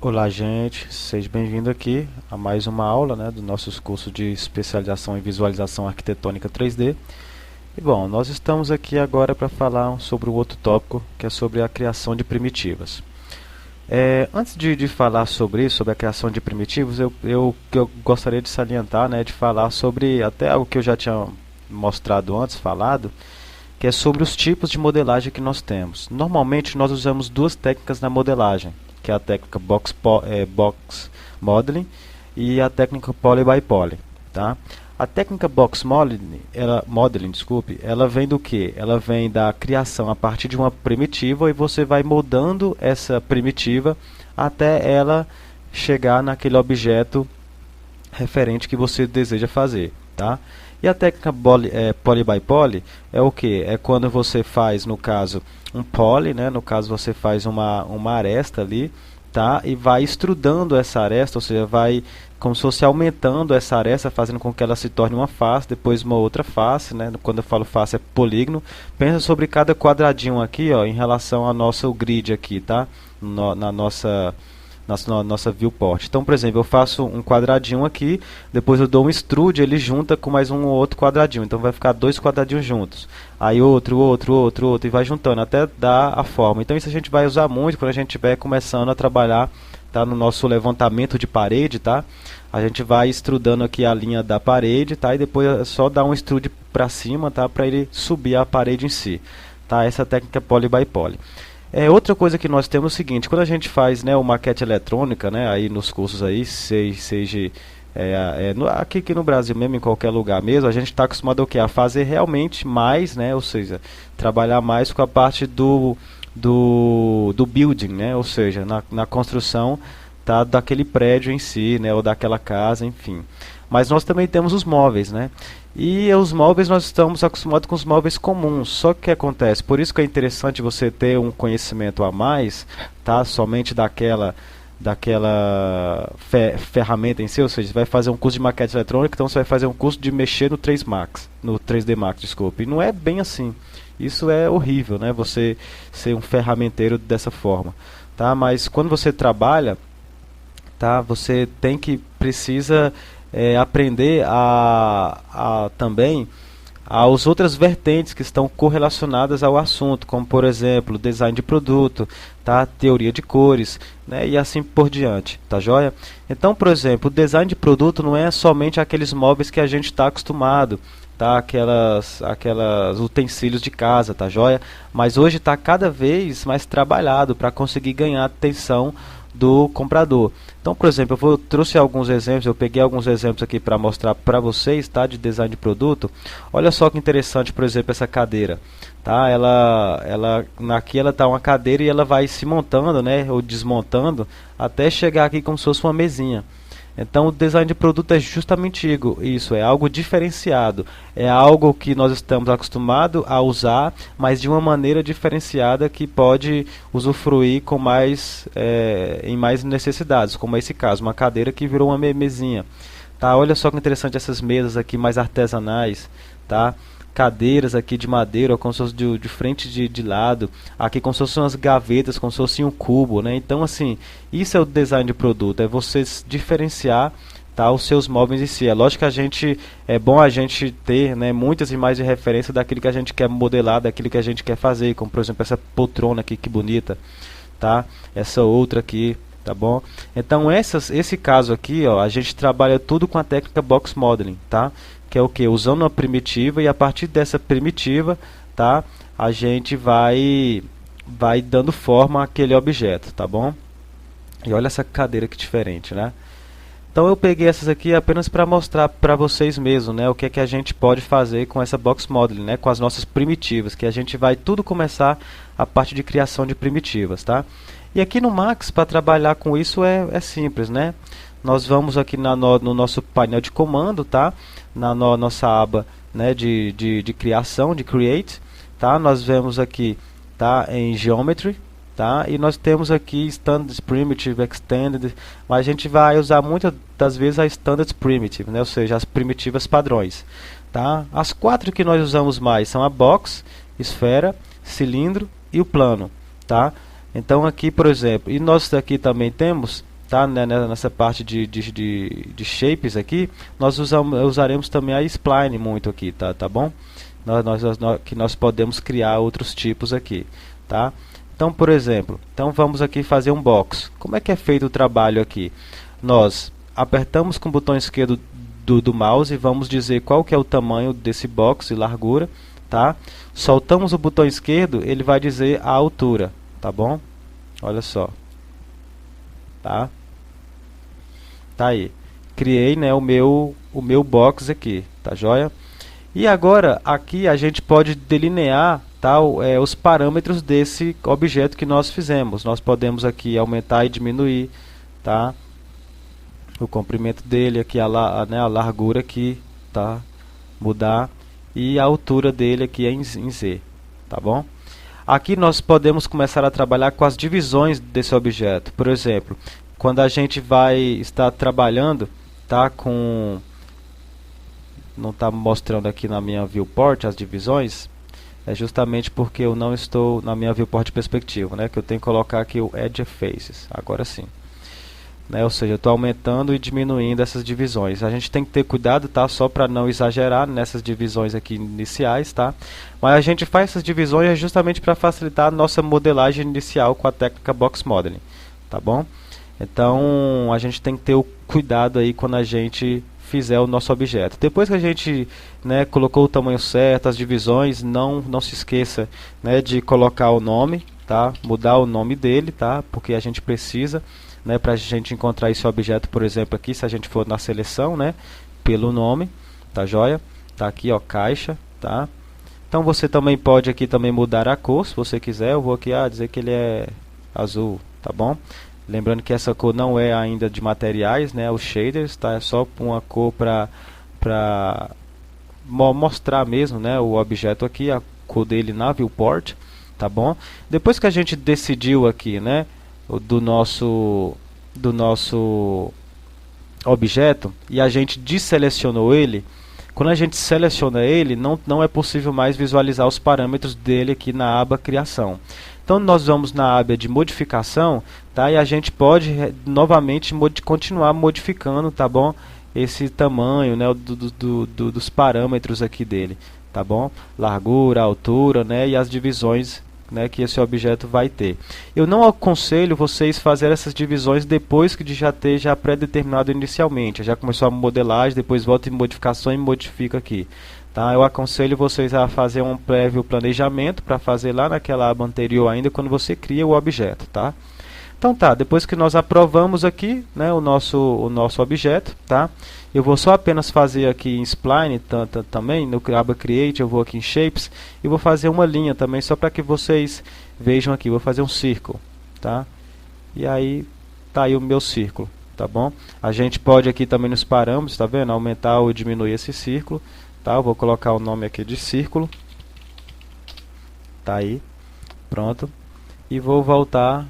Olá, gente, seja bem-vindo aqui a mais uma aula, né, dos nossos cursos de especialização em visualização arquitetônica 3D. E bom, nós estamos aqui agora para falar sobre um outro tópico, que é sobre a criação de primitivas. Antes de falar sobre isso, sobre a criação de primitivos, eu gostaria de salientar, né, de falar sobre até algo que eu já tinha mostrado antes, falado, que é sobre os tipos de modelagem que nós temos. Normalmente nós usamos duas técnicas na modelagem, que é a técnica box modeling e a técnica poly by poly, tá? A técnica box modeling, desculpe, ela vem do que? Ela vem da criação a partir de uma primitiva e você vai moldando essa primitiva até ela chegar naquele objeto referente que você deseja fazer, tá? E a técnica poly by poly é o que? É quando você faz, no caso, um poly, né? No caso você faz uma aresta ali, tá? E vai estrudando essa aresta, ou seja, vai como se fosse aumentando essa aresta, fazendo com que ela se torne uma face, depois uma outra face, né? Quando eu falo face é polígono. Pensa sobre cada quadradinho aqui, ó, em relação ao nosso grid aqui, tá? Na nossa viewport. Então, por exemplo, eu faço um quadradinho aqui, depois eu dou um extrude, ele junta com mais um outro quadradinho. Então vai ficar dois quadradinhos juntos. Aí outro, e vai juntando até dar a forma. Então isso a gente vai usar muito quando a gente estiver começando a trabalhar, tá, no nosso levantamento de parede, tá? A gente vai extrudando aqui a linha da parede, tá? E depois é só dar um extrude para cima, tá? Para ele subir a parede em si, tá? Essa técnica é poly by poly. Outra coisa que nós temos é o seguinte, quando a gente faz, né, o maquete eletrônica, né, aí nos cursos aí, seja aqui no Brasil mesmo, em qualquer lugar mesmo, a gente está acostumado ao que? A fazer realmente mais, né, ou seja, trabalhar mais com a parte do building, né, ou seja, na construção, tá, daquele prédio em si, né, ou daquela casa, enfim. Mas nós também temos os móveis, né? E os móveis nós estamos acostumados com os móveis comuns. Só que o que acontece? Por isso que é interessante você ter um conhecimento a mais, tá? Somente daquela ferramenta em si, ou seja, você vai fazer um curso de maquete eletrônica, então você vai fazer um curso de mexer no 3D Max, desculpe. E não é bem assim. Isso é horrível, né? Você ser um ferramenteiro dessa forma, tá? Mas quando você trabalha, tá? Você precisa aprender também as outras vertentes que estão correlacionadas ao assunto, como por exemplo, design de produto, tá? Teoria de cores, né? E assim por diante, tá joia? Então, por exemplo, o design de produto não é somente aqueles móveis que a gente está acostumado, tá? Aquelas utensílios de casa, tá joia? Mas hoje está cada vez mais trabalhado para conseguir ganhar atenção do comprador. Então, por exemplo, eu trouxe alguns exemplos, eu peguei alguns exemplos aqui para mostrar para vocês, tá, de design de produto. Olha só que interessante, por exemplo, essa cadeira, tá? Aqui ela tá uma cadeira e ela vai se montando, né, ou desmontando até chegar aqui como se fosse uma mesinha. Então, o design de produto é justamente isso, é algo diferenciado, é algo que nós estamos acostumados a usar, mas de uma maneira diferenciada que pode usufruir com em mais necessidades, como esse caso, uma cadeira que virou uma mesinha. Tá? Olha só que interessante essas mesas aqui mais artesanais, tá? Cadeiras aqui de madeira, como se fosse de frente de lado, aqui como se fossem umas gavetas, como se fosse um cubo, né? Então, assim, isso é o design de produto, é você diferenciar, tá, os seus móveis em si. É lógico que é bom a gente ter, né, muitas imagens de referência daquilo que a gente quer modelar, daquilo que a gente quer fazer, como por exemplo essa poltrona aqui, que bonita, tá? Essa outra aqui, tá bom? Então, esse caso aqui, ó, a gente trabalha tudo com a técnica box modeling, tá? Que é o que? Usando uma primitiva e a partir dessa primitiva, tá? A gente vai dando forma àquele objeto, tá bom? E olha essa cadeira que diferente, né? Então eu peguei essas aqui apenas para mostrar para vocês mesmo, né? O que é que a gente pode fazer com essa box modeling, né? Com as nossas primitivas, que a gente vai tudo começar a parte de criação de primitivas, tá? E aqui no Max, para trabalhar com isso é simples, né? Nós vamos aqui no nosso painel de comando, tá? Nossa aba, né, de criação, de create, tá? Nós vemos aqui, tá, em geometry, tá? E nós temos aqui standard primitive, extended, mas a gente vai usar muitas das vezes a standard primitive, né? Ou seja, as primitivas padrões, tá? As quatro que nós usamos mais são a box, esfera, cilindro e o plano, tá? Então aqui, por exemplo, e nós aqui também temos, tá, né, nessa parte de shapes aqui, nós usaremos também a spline muito aqui, tá bom? Que nós podemos criar outros tipos aqui, tá? Então, por exemplo, então vamos aqui fazer um box. Como é que é feito o trabalho aqui? Nós apertamos com o botão esquerdo do mouse e vamos dizer qual que é o tamanho desse box e largura, tá? Soltamos o botão esquerdo, ele vai dizer a altura, tá bom? Olha só, tá? Tá aí. Criei, né, o meu box aqui, tá joia? E agora aqui a gente pode delinear, tá, os parâmetros desse objeto que nós fizemos. Nós podemos aqui aumentar e diminuir, tá? O comprimento dele aqui, né, a largura aqui, tá? Mudar e a altura dele aqui é em Z, tá bom? Aqui nós podemos começar a trabalhar com as divisões desse objeto. Por exemplo, quando a gente vai estar trabalhando, tá, com... Não está mostrando aqui na minha viewport as divisões, é justamente porque eu não estou na minha viewport de perspectiva, né, que eu tenho que colocar aqui o Edge Faces, agora sim. Né, ou seja, eu estou aumentando e diminuindo essas divisões. A gente tem que ter cuidado, tá, só para não exagerar nessas divisões aqui iniciais, tá? Mas a gente faz essas divisões justamente para facilitar a nossa modelagem inicial com a técnica Box Modeling, tá bom? Então a gente tem que ter o cuidado aí quando a gente fizer o nosso objeto. Depois que a gente, né, colocou o tamanho certo, as divisões, não se esqueça, né, de colocar o nome, tá? Mudar o nome dele, tá? Porque a gente precisa, né, para a gente encontrar esse objeto, por exemplo, aqui, se a gente for na seleção, né, pelo nome, tá joia? Tá aqui, ó, caixa, tá? Então você também pode aqui também mudar a cor, se você quiser. Eu vou aqui dizer que ele é azul, tá bom? Lembrando que essa cor não é ainda de materiais, né? Os shaders, tá? É só uma cor para mostrar mesmo, né, o objeto aqui, a cor dele na viewport, tá bom? Depois que a gente decidiu aqui, né, do nosso objeto e a gente desselecionou ele, quando a gente seleciona ele, não é possível mais visualizar os parâmetros dele aqui na aba criação. Então nós vamos na aba de modificação, tá? E a gente pode novamente continuar modificando, tá bom? Esse tamanho, né, dos parâmetros aqui dele, tá bom? Largura, altura, né, e as divisões, né, que esse objeto vai ter. Eu não aconselho vocês fazer essas divisões depois que já ter pré-determinado inicialmente. Já começou a modelagem, depois volta em modificação e modifica aqui. Tá? Eu aconselho vocês a fazer um prévio planejamento para fazer lá naquela aba anterior ainda quando você cria o objeto, tá? Então tá, depois que nós aprovamos aqui, né, o nosso objeto, tá? Eu vou só apenas fazer aqui em Spline também, no aba Create, eu vou aqui em Shapes e vou fazer uma linha também, só para que vocês vejam aqui. Vou fazer um círculo, tá? E aí, tá aí o meu círculo, tá bom? A gente pode aqui também nos parâmetros, tá vendo? Aumentar ou diminuir esse círculo, tá? Eu vou colocar o nome aqui de círculo, tá aí, pronto. E vou voltar,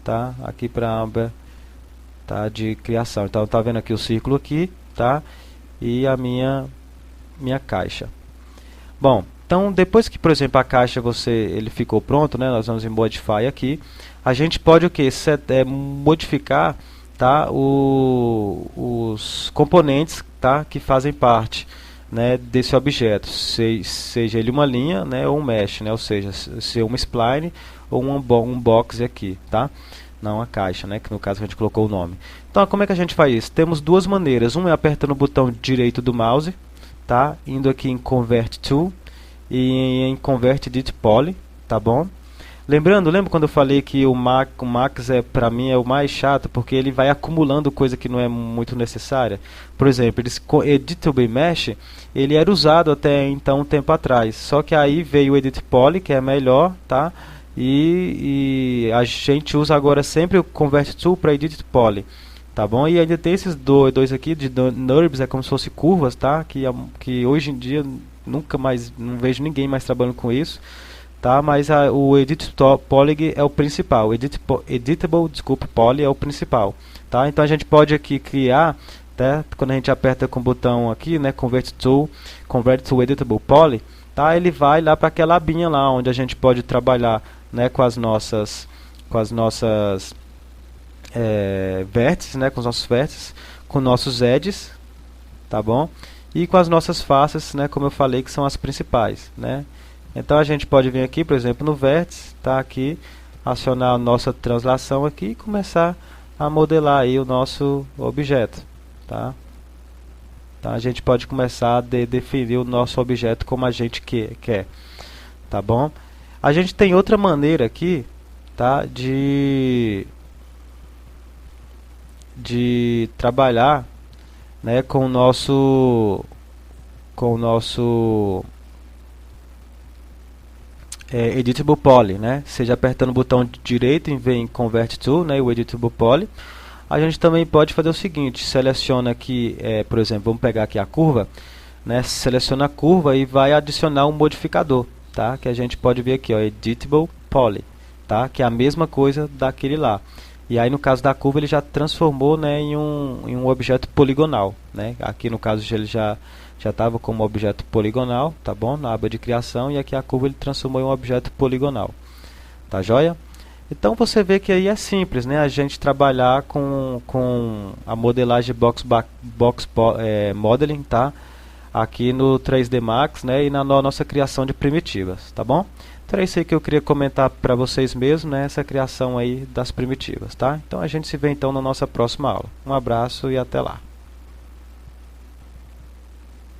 tá, aqui para a aba, tá, de criação. Então tá vendo aqui o círculo aqui, tá, e a minha caixa. Bom, então depois que, por exemplo, a caixa ele ficou pronto, né, nós vamos em Modify aqui. A gente pode o que modificar, tá, os componentes, tá, que fazem parte, né, desse objeto, seja ele uma linha, né, ou um mesh, né, ou seja, ser uma spline ou um box aqui, tá? Não a caixa, né, que no caso a gente colocou o nome. Então, como é que a gente faz isso? Temos duas maneiras. Uma é apertando o botão direito do mouse, tá? Indo aqui em Convert To e em Convert Edit Poly, tá bom? Lembra quando eu falei que o Max para mim é o mais chato, porque ele vai acumulando coisa que não é muito necessária. Por exemplo, Editable Mesh, ele era usado até então um tempo atrás, só que aí veio o Edit Poly, que é melhor, tá? E a gente usa agora sempre o Convert To para Edit Poly, tá bom? E ainda tem esses dois aqui de NURBS, é como se fosse curvas, tá? Que hoje em dia nunca mais, não vejo ninguém mais trabalhando com isso, tá? Mas o Edit Poly é o principal, Editable, desculpa, Poly é o principal, tá? Então a gente pode aqui criar, tá? Quando a gente aperta com o botão aqui, né, Convert to Editable Poly, tá? Ele vai lá para aquela abinha lá onde a gente pode trabalhar, né, com as nossas vértices, né, com os nossos vértices, com nossos edges, tá bom? E com as nossas faces, né, como eu falei, que são as principais, né? Então a gente pode vir aqui, por exemplo, no vértice, tá aqui, acionar a nossa translação aqui e começar a modelar aí o nosso objeto, tá? Então a gente pode começar a definir o nosso objeto como a gente quer, tá bom? A gente tem outra maneira aqui, tá, de trabalhar, né, com o nosso Editable Poly, né? Seja apertando o botão direito e vem Convert to, né, o Editable Poly. A gente também pode fazer o seguinte: seleciona aqui, por exemplo, vamos pegar aqui a curva, né? Seleciona a curva e vai adicionar um modificador, tá? Que a gente pode ver aqui, ó, Editable Poly, tá? Que é a mesma coisa daquele lá. E aí no caso da curva ele já transformou, né, em um objeto poligonal, né? Aqui no caso ele já estava como objeto poligonal, tá bom? Na aba de criação, e aqui a curva ele transformou em um objeto poligonal, tá joia? Então você vê que aí é simples, né? A gente trabalhar com a modelagem Modeling, tá? Aqui no 3D Max, né? E na nossa criação de primitivas, tá bom? Então é isso aí que eu queria comentar para vocês mesmo, né? Essa criação aí das primitivas, tá? Então a gente se vê então na nossa próxima aula. Um abraço e até lá.